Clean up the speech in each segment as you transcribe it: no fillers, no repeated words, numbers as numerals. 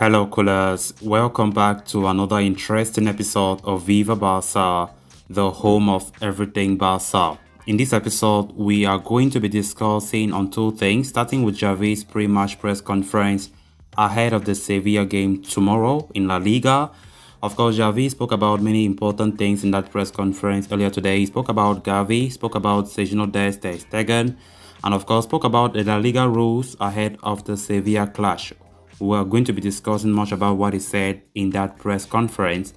Hello, coolers. Welcome back to another interesting episode of Viva Barca, the home of everything Barca. In this episode, we are going to be discussing on two things, starting with Xavi's pre-match press conference ahead of the Sevilla game tomorrow in La Liga. Of course, Xavi spoke about many important things in that press conference earlier today. He spoke about Gavi, spoke about Dest, Ter Stegen, and of course spoke about the La Liga rules ahead of the Sevilla clash. We are going to be discussing much about what he said in that press conference.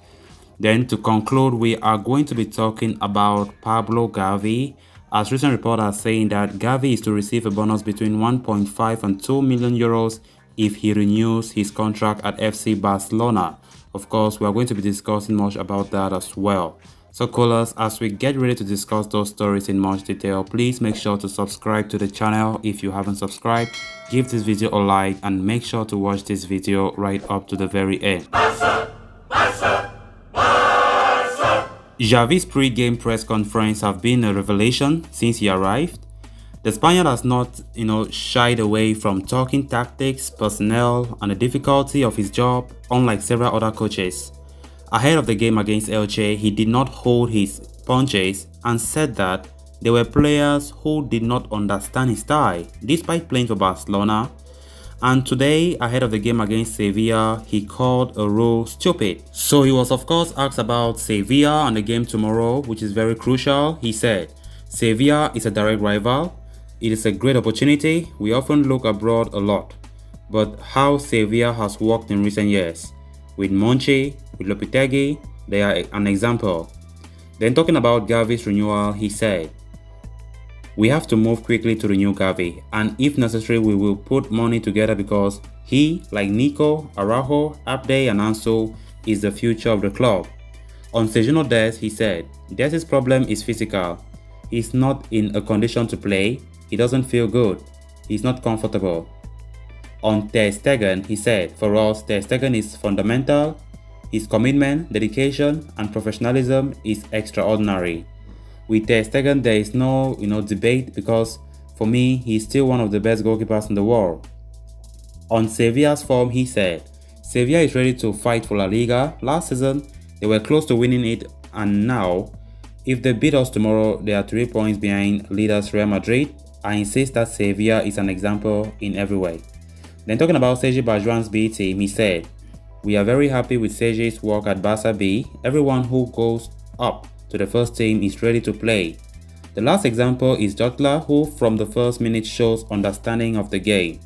Then to conclude, we are going to be talking about Pablo Gavi, as recent reports are saying that Gavi is to receive a bonus between 1.5 and 2 million euros if he renews his contract at FC Barcelona. Of course, we are going to be discussing much about that as well. So callers, as we get ready to discuss those stories in much detail, please make sure to subscribe to the channel if you haven't subscribed. Give this video a like and make sure to watch this video right up to the very end. Barca! Xavi's pre-game press conference have been a revelation since he arrived. The Spaniard has not, shied away from talking tactics, personnel, and the difficulty of his job, unlike several other coaches. Ahead of the game against Elche, he did not hold his punches and said that there were players who did not understand his style, despite playing for Barcelona. And today, ahead of the game against Sevilla, he called a rule stupid. So he was of course asked about Sevilla and the game tomorrow, which is very crucial. He said, Sevilla is a direct rival. It is a great opportunity. We often look abroad a lot. But how Sevilla has worked in recent years. With Monchi, with Lopetegui, they are an example. Then talking about Gavi's renewal, he said, we have to move quickly to renew Gavi, and if necessary we will put money together because he, like Nico, Araujo, Abde and Ansu, is the future of the club. On Sergio Dest, he said, Dest's problem is physical. He's not in a condition to play, he doesn't feel good, he's not comfortable. On Ter Stegen, he said, for us, Ter Stegen is fundamental. His commitment, dedication, and professionalism is extraordinary. With Ter Stegen, there is no, debate because for me, he's still one of the best goalkeepers in the world. On Sevilla's form, he said, Sevilla is ready to fight for La Liga. Last season, they were close to winning it, and now, if they beat us tomorrow, they are 3 points behind leaders Real Madrid. I insist that Sevilla is an example in every way. Then talking about Sergi Barjuan's B team, he said, we are very happy with Sergi's work at Barca B. Everyone who goes up to the first team is ready to play. The last example is Jotla, who from the first minute shows understanding of the game.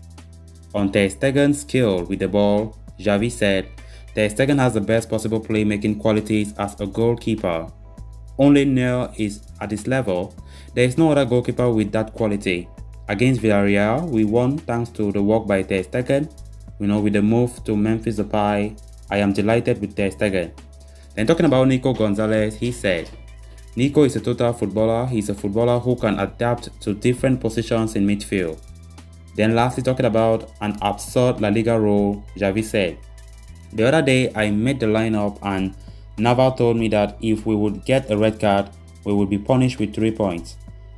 On Ter Stegen's skill with the ball, Xavi said, Ter Stegen has the best possible playmaking qualities as a goalkeeper. Only Neuer is at this level. There is no other goalkeeper with that quality. Against Villarreal, we won thanks to the work by Ter Stegen. With the move to Memphis Depay, I am delighted with Ter Stegen. Then talking about Nico Gonzalez, he said, Nico is a total footballer. He's a footballer who can adapt to different positions in midfield. Then lastly, talking about an absurd La Liga rule, Xavi said, the other day I made the lineup and Naval told me that if we would get a red card, we would be punished with 3 points.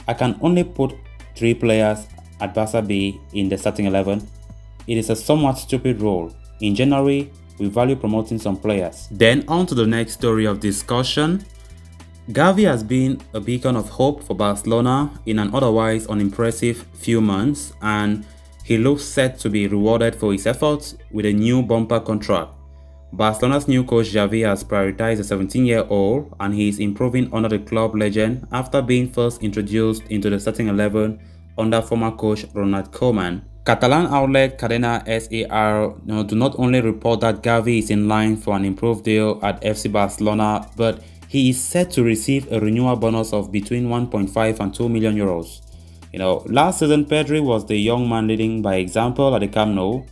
I can only put 3 players at Barca B in the starting 11. It is a somewhat stupid rule. In January, we value promoting some players. Then on to the next story of discussion. Gavi has been a beacon of hope for Barcelona in an otherwise unimpressive few months, and he looks set to be rewarded for his efforts with a new bumper contract. Barcelona's new coach Xavi has prioritized the 17-year-old, and he is improving under the club legend after being first introduced into the starting 11 under former coach Ronald Koeman. Catalan outlet Cadena SER do not only report that Gavi is in line for an improved deal at FC Barcelona, but he is set to receive a renewal bonus of between 1.5 and 2 million euros. Last season Pedri was the young man leading by example at the Camp Nou,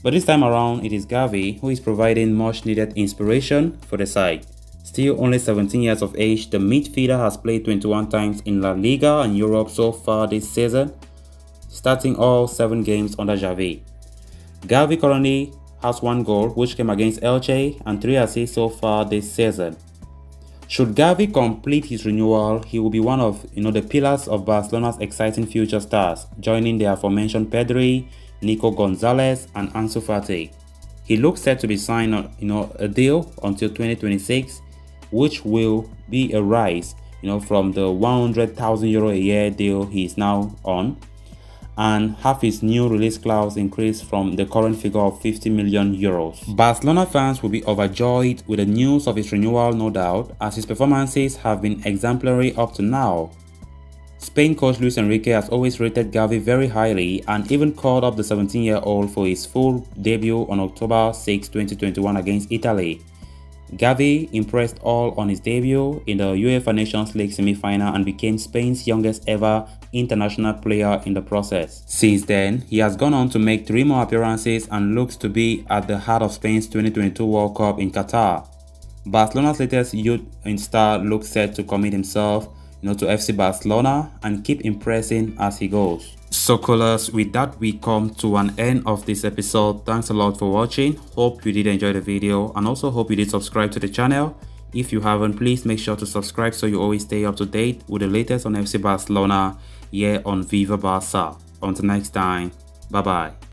but this time around it is Gavi who is providing much needed inspiration for the side. Still only 17 years of age, the midfielder has played 21 times in La Liga and Europe so far this season, starting all 7 games under Xavi. Gavi currently has 1 goal, which came against Elche, and 3 assists so far this season. Should Gavi complete his renewal, he will be one of the pillars of Barcelona's exciting future stars, joining the aforementioned Pedri, Nico Gonzalez and Ansu Fati. He looks set to be signed on a deal until 2026, which will be a rise from the 100,000 euro a year deal he is now on, and have his new release clause increased from the current figure of 50 million euros. Barcelona fans will be overjoyed with the news of his renewal, no doubt, as his performances have been exemplary up to now. Spain coach Luis Enrique has always rated Gavi very highly and even called up the 17-year-old for his full debut on October 6, 2021 against Italy. Gavi impressed all on his debut in the UEFA Nations League semi-final and became Spain's youngest ever international player in the process. Since then, he has gone on to make 3 more appearances and looks to be at the heart of Spain's 2022 World Cup in Qatar. Barcelona's latest youth star looks set to commit himself to FC Barcelona and keep impressing as he goes. So callers, with that we come to an end of this episode. Thanks a lot for watching. Hope you did enjoy the video and also hope you did subscribe to the channel. If you haven't, please make sure to subscribe so you always stay up to date with the latest on FC Barcelona here on Viva Barca. Until next time, bye bye.